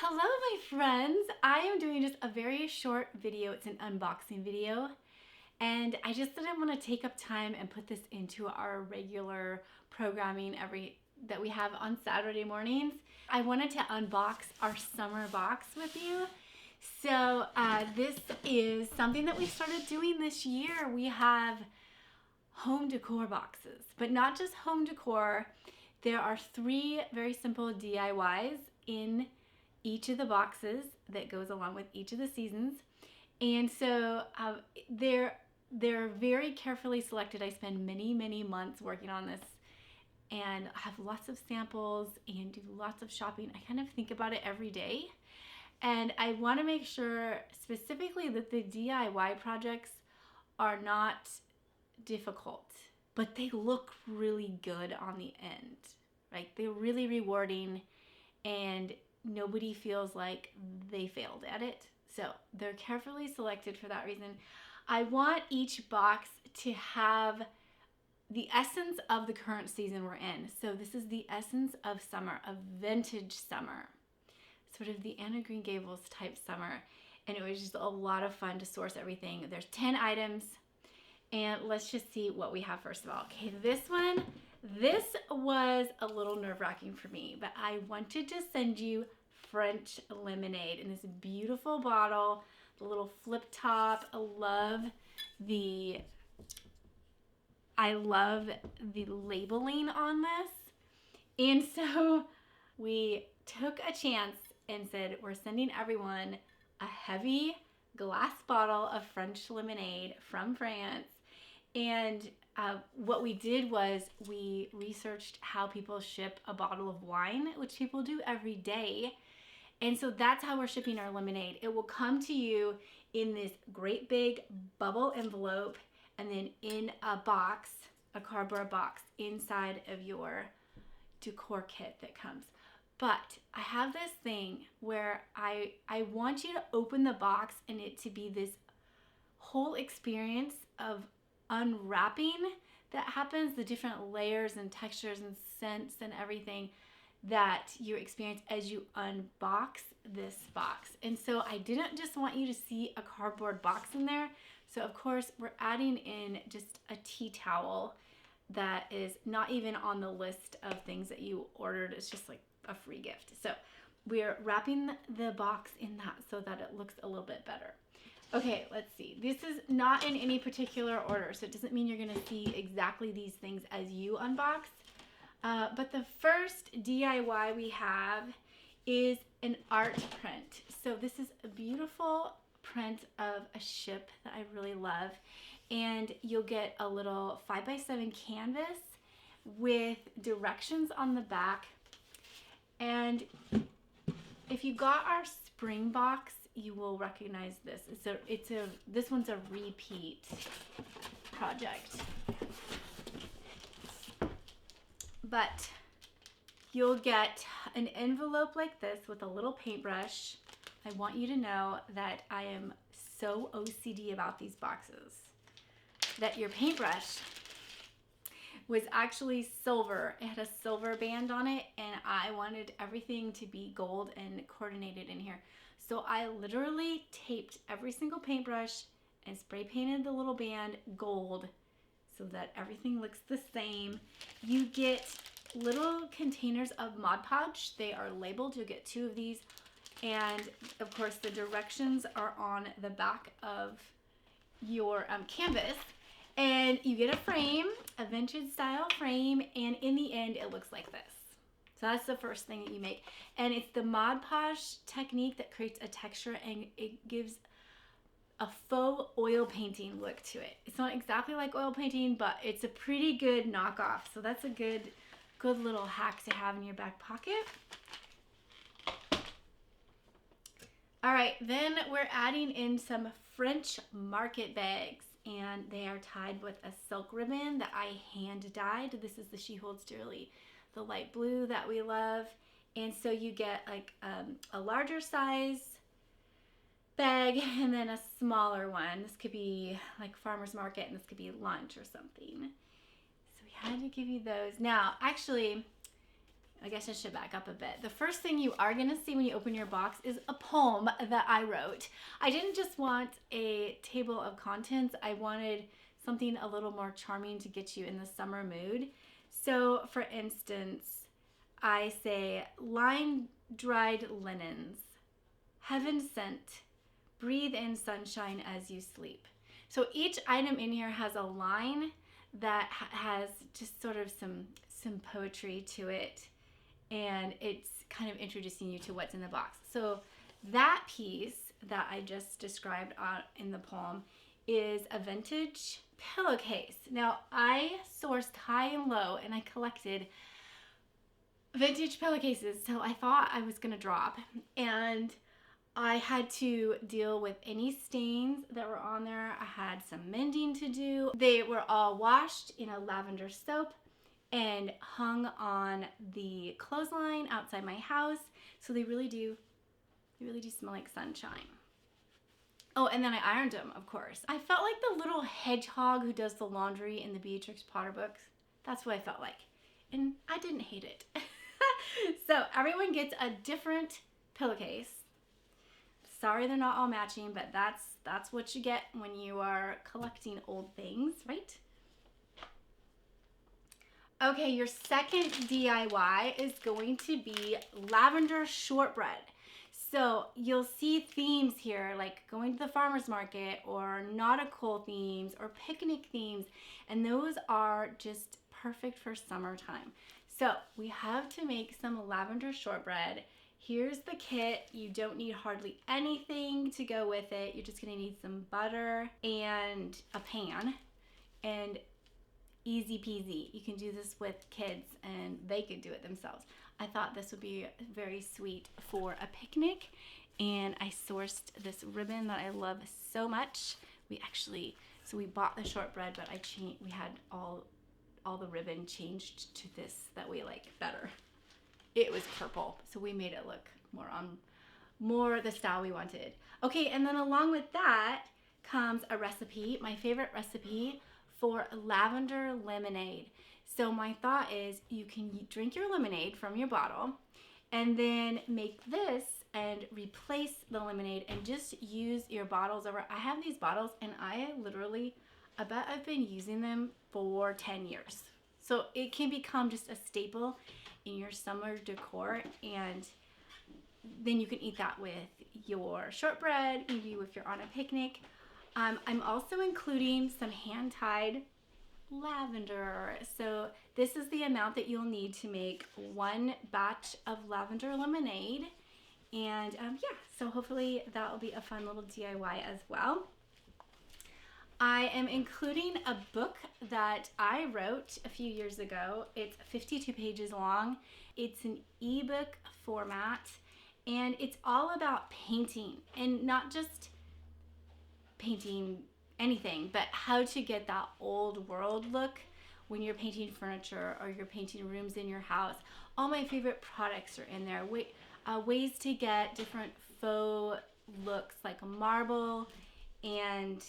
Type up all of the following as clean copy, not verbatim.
Hello my friends, I am doing just a very short video. It's an unboxing video and I just didn't want to take up time and put this into our regular programming that we have on Saturday mornings. I wanted to unbox our summer box with you. So this is something that we started doing this year. We have home decor boxes, but not just home decor. There are 3 very simple DIYs in each of the boxes that goes along with each of the seasons. And so they're very carefully selected. I spend many months working on this and I have lots of samples and do lots of shopping. I kind of think about it every day. And I want to make sure specifically that the DIY projects are not difficult, but they look really good on the end. Right? They're really rewarding and nobody feels like they failed at it. So they're carefully selected for that reason. I want each box to have the essence of the current season we're in. So this is the essence of summer, a vintage summer, sort of the Anna Green Gables type summer. And it was just a lot of fun to source everything. There's 10 items. And let's just see what we have first of all. Okay, this was a little nerve-wracking for me, but I wanted to send you French lemonade in this beautiful bottle, the little flip top. I love the labeling on this. And so we took a chance and said, we're sending everyone a heavy glass bottle of French lemonade from France. And what we did was we researched how people ship a bottle of wine, which people do every day. And so that's how we're shipping our lemonade. It will come to you in this great big bubble envelope and then in a box, a cardboard box inside of your decor kit that comes. But I have this thing where I want you to open the box and it to be this whole experience of unwrapping that happens, the different layers and textures and scents and everything that you experience as you unbox this box. And so I didn't just want you to see a cardboard box in there. So of course we're adding in just a tea towel that is not even on the list of things that you ordered. It's just like a free gift. So we're wrapping the box in that so that it looks a little bit better. Okay, let's see. This is not in any particular order, so it doesn't mean you're going to see exactly these things as you unbox. But the first DIY we have is an art print. So this is a beautiful print of a ship that I really love. And you'll get a little 5x7 canvas with directions on the back. And if you got our spring box, you will recognize this. This one's a repeat project. But you'll get an envelope like this with a little paintbrush. I want you to know that I am so OCD about these boxes that your paintbrush was actually silver. It had a silver band on it and I wanted everything to be gold and coordinated in here. So I literally taped every single paintbrush and spray painted the little band gold so that everything looks the same. You get little containers of Mod Podge. They are labeled. You'll get 2 of these. And of course the directions are on the back of your canvas. And you get a frame, a vintage style frame, and in the end it looks like this. So that's the first thing that you make. And it's the Mod Podge technique that creates a texture and it gives a faux oil painting look to it. It's not exactly like oil painting, but it's a pretty good knockoff. So that's a good little hack to have in your back pocket. All right, then we're adding in some French market bags. And they are tied with a silk ribbon that I hand dyed. This is the She Holds Dearly, the light blue that we love. And so you get like a larger size bag and then a smaller one. This could be like farmer's market and this could be lunch or something. So we had to give you those. Now, actually, I guess I should back up a bit. The first thing you are going to see when you open your box is a poem that I wrote. I didn't just want a table of contents. I wanted something a little more charming to get you in the summer mood. So, for instance, I say, line-dried linens, heaven sent, breathe in sunshine as you sleep. So each item in here has a line that has just sort of some poetry to it, and it's kind of introducing you to what's in the box. So that piece that I just described in the poem is a vintage pillowcase. Now, I sourced high and low, and I collected vintage pillowcases, so I thought I was gonna drop, and I had to deal with any stains that were on there. I had some mending to do. They were all washed in a lavender soap and hung on the clothesline outside my house. So they really do smell like sunshine. Oh, and then I ironed them, of course. I felt like the little hedgehog who does the laundry in the Beatrix Potter books. That's what I felt like. And I didn't hate it. So everyone gets a different pillowcase. Sorry they're not all matching, but that's what you get when you are collecting old things, right? Okay, your second DIY is going to be lavender shortbread. So you'll see themes here like going to the farmer's market or nautical themes or picnic themes, and those are just perfect for summertime. So we have to make some lavender shortbread. Here's the kit. You don't need hardly anything to go with it. You're just gonna need some butter and a pan, and easy peasy. You can do this with kids and they could do it themselves. I thought this would be very sweet for a picnic, and I sourced this ribbon that I love so much. We bought the shortbread, but we had all the ribbon changed to this that we like better. It was purple, so we made it look more the style we wanted. Okay, and then along with that comes a recipe, my favorite recipe for lavender lemonade. So my thought is you can drink your lemonade from your bottle and then make this and replace the lemonade and just use your bottles over. I have these bottles and I bet I've been using them for 10 years. So it can become just a staple in your summer decor, and then you can eat that with your shortbread, maybe if you're on a picnic. I'm also including some hand-tied lavender. So this is the amount that you'll need to make one batch of lavender lemonade. And so hopefully that will be a fun little DIY as well. I am including a book that I wrote a few years ago. It's 52 pages long. It's an ebook format, and it's all about painting, and not just painting anything, but how to get that old world look when you're painting furniture or you're painting rooms in your house. All my favorite products are in there. Ways to get different faux looks like marble, and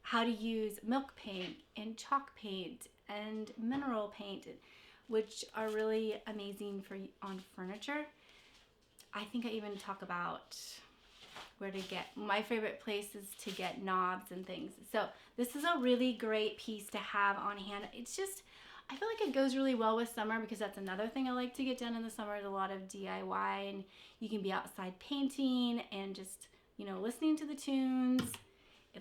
how to use milk paint and chalk paint and mineral paint, which are really amazing on furniture. I think I even talk about where to get my favorite places to get knobs and things. So this is a really great piece to have on hand. It's just, I feel like it goes really well with summer, because that's another thing I like to get done in the summer is a lot of DIY, and you can be outside painting and just, listening to the tunes,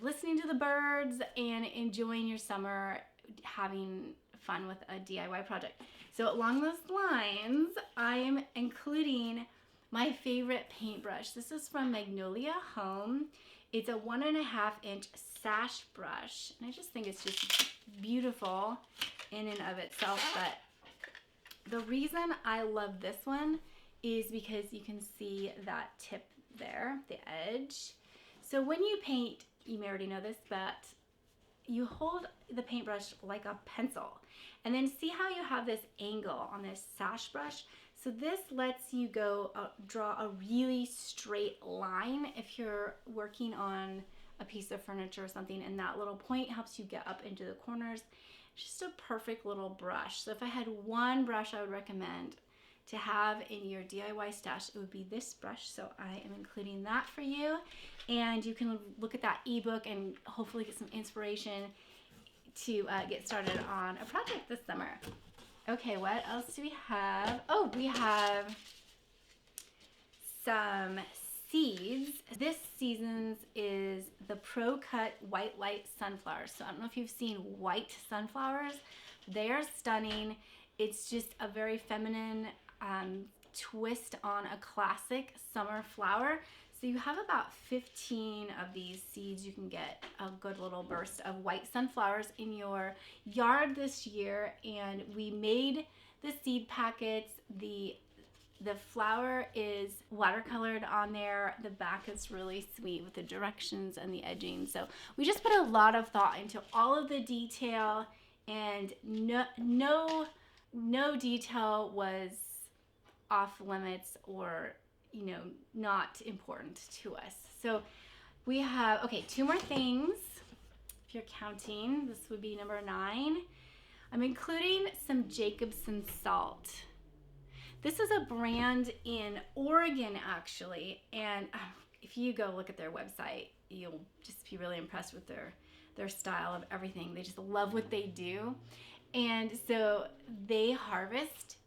listening to the birds, and enjoying your summer, having fun with a DIY project. So along those lines, I am including my favorite paintbrush. This is from Magnolia Home. It's a 1.5 inch sash brush, and I just think it's just beautiful in and of itself. But the reason I love this one is because you can see that tip there, the edge. So when you paint, you may already know this, but you hold the paintbrush like a pencil, and then see how you have this angle on this sash brush. So this lets you draw a really straight line if you're working on a piece of furniture or something, and that little point helps you get up into the corners. It's just a perfect little brush. So if I had one brush I would recommend, to have in your DIY stash, it would be this brush. So I am including that for you. And you can look at that ebook and hopefully get some inspiration to get started on a project this summer. Okay, what else do we have? Oh, we have some seeds. This season's is the Pro Cut White Light Sunflowers. So I don't know if you've seen white sunflowers. They are stunning. It's just a very feminine twist on a classic summer flower. So you have about 15 of these seeds. You can get a good little burst of white sunflowers in your yard this year. And we made the seed packets. The flower is watercolored on there. The back is really sweet with the directions and the edging. So we just put a lot of thought into all of the detail, and no detail was off limits or, you know, not important to us. So we have, okay, 2 more things. If you're counting, this would be number 9. I'm including some Jacobsen salt. This is a brand in Oregon, actually, and if you go look at their website, you'll just be really impressed with their style of everything. They just love what they do. And so they harvest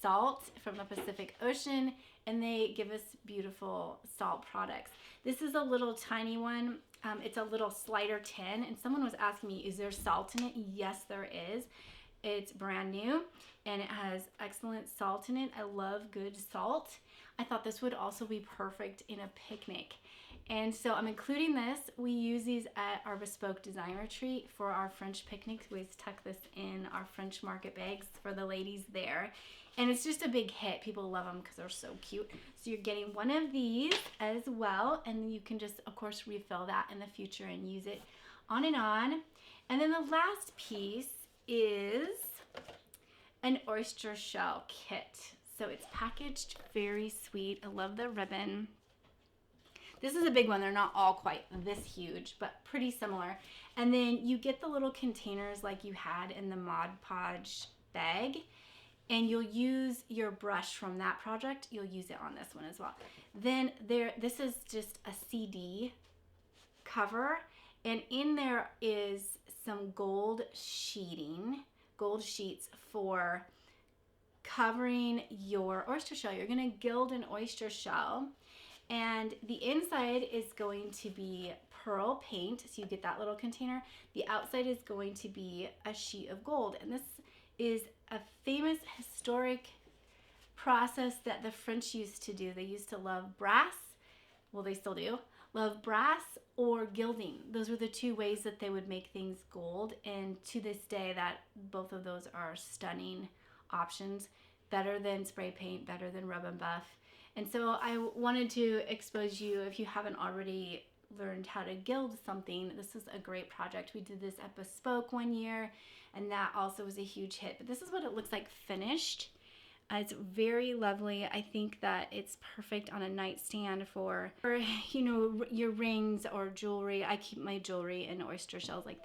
salt from the Pacific Ocean, and they give us beautiful salt products. This is a little tiny one. It's a little slider tin, and someone was asking me, is there salt in it? Yes, there is. It's brand new and it has excellent salt in it. I love good salt. I thought this would also be perfect in a picnic. And so I'm including this. We use these at our bespoke design retreat for our French picnics. We always tuck this in our French market bags for the ladies there. And it's just a big hit. People love them because they're so cute. So you're getting one of these as well. And you can just, of course, refill that in the future and use it on and on. And then the last piece is an oyster shell kit. So it's packaged very sweet. I love the ribbon. This is a big one. They're not all quite this huge, but pretty similar. And then you get the little containers like you had in the Mod Podge bag, and you'll use your brush from that project. You'll use it on this one as well. Then this is just a CD cover, and in there is some gold sheeting, gold sheets for covering your oyster shell. You're gonna gild an oyster shell, and the inside is going to be pearl paint, so you get that little container. The outside is going to be a sheet of gold, and this is a famous historic process that the French used to do. They used to love brass, well, they still do, love brass or gilding. Those were the 2 ways that they would make things gold, and to this day, that both of those are stunning options. Better than spray paint, better than rub and buff. And so I wanted to expose you, if you haven't already learned how to gild something, this is a great project. We did this at Bespoke one year, and that also was a huge hit. But this is what it looks like finished. It's very lovely. I think that it's perfect on a nightstand for, you know, your rings or jewelry. I keep my jewelry in oyster shells like this.